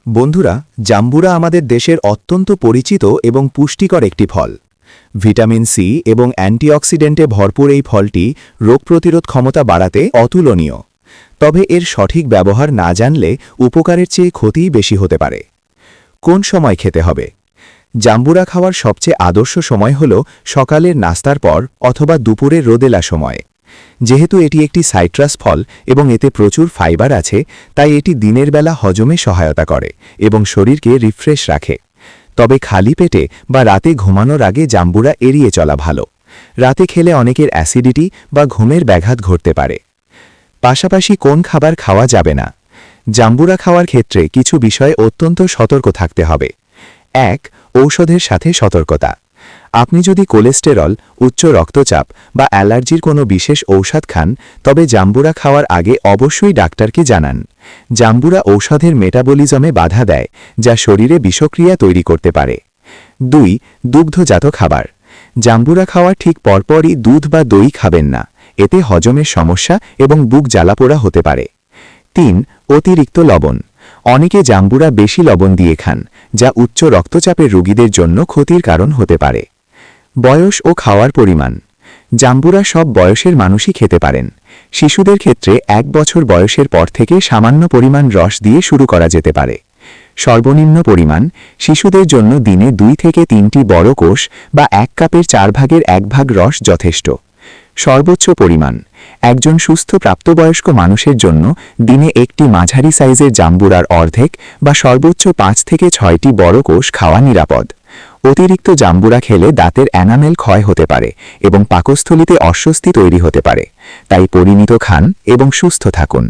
বন্ধুরা, জাম্বুরা আমাদের দেশের অত্যন্ত পরিচিত এবং পুষ্টিকর একটি ফল। ভিটামিন সি এবং অ্যান্টিঅক্সিডেন্টে ভরপুর এই ফলটি রোগ প্রতিরোধ ক্ষমতা বাড়াতে অতুলনীয়। তবে এর সঠিক ব্যবহার না জানলে উপকারের চেয়ে ক্ষতিই বেশি হতে পারে। কোন সময় খেতে হবে? জাম্বুরা খাওয়ার সবচেয়ে আদর্শ সময় হল সকালের নাস্তার পর অথবা দুপুরের রোদেলা সময়। যেহেতু এটি একটি সাইট্রাস ফল এবং এতে প্রচুর ফাইবার আছে, তাই এটি দিনের বেলা হজমে সহায়তা করে এবং শরীরকে রিফ্রেশ রাখে। তবে খালি পেটে বা রাতে ঘুমানোর আগে জাম্বুরা এড়িয়ে চলা ভালো। রাতে খেলে অনেকের অ্যাসিডিটি বা ঘুমের ব্যাঘাত ঘটতে পারে। পাশাপাশি কোন খাবার খাওয়া যাবে না? জাম্বুরা খাওয়ার ক্ষেত্রে কিছু বিষয়ে অত্যন্ত সতর্ক থাকতে হবে। ১. ঔষধের সাথে সতর্কতা। আপনি যদি কোলেস্টেরল, উচ্চ রক্তচাপ বা অ্যালার্জির কোনো বিশেষ ঔষধ খান, তবে জাম্বুরা খাওয়ার আগে অবশ্যই ডাক্তারকে জানান। জাম্বুরা ঔষধের মেটাবলিজমে বাধা দেয়, যা শরীরে বিষক্রিয়া তৈরি করতে পারে। ২. দুগ্ধজাত খাবার। জাম্বুরা খাওয়ার ঠিক পরপরই দুধ বা দই খাবেন না, এতে হজমের সমস্যা এবং বুক জ্বালাপোড়া হতে পারে। ৩. অতিরিক্ত লবণ। অনেকে জাম্বুরা বেশি লবণ দিয়ে খান, যা উচ্চ রক্তচাপের রোগীদের জন্য ক্ষতির কারণ হতে পারে। বয়স ও খাওয়ার পরিমাণ। জাম্বুরা সব বয়সের মানুষই খেতে পারেন। শিশুদের ক্ষেত্রে ১ বছর বয়সের পর থেকে সামান্য পরিমাণ রস দিয়ে শুরু করা যেতে পারে। সর্বনিম্ন পরিমাণ, শিশুদের জন্য দিনে ২ থেকে ৩টি বড় কোষ বা ১ কাপের ৪ ভাগের ১ ভাগ রস যথেষ্ট। সর্বোচ্চ পরিমাণ, একজন সুস্থ প্রাপ্তবয়স্ক মানুষের জন্য দিনে একটি মাঝারি সাইজের জাম্বুরার অর্ধেক বা সর্বোচ্চ ৫ থেকে ৬টি বড় কোষ খাওয়া নিরাপদ। অতিরিক্ত জাম্বুরা খেলে দাঁতের এনামেল ক্ষয় হতে পারে এবং পাকস্থলীতে অস্বস্তি তৈরি হতে পারে। তাই পরিমিত খান এবং সুস্থ থাকুন।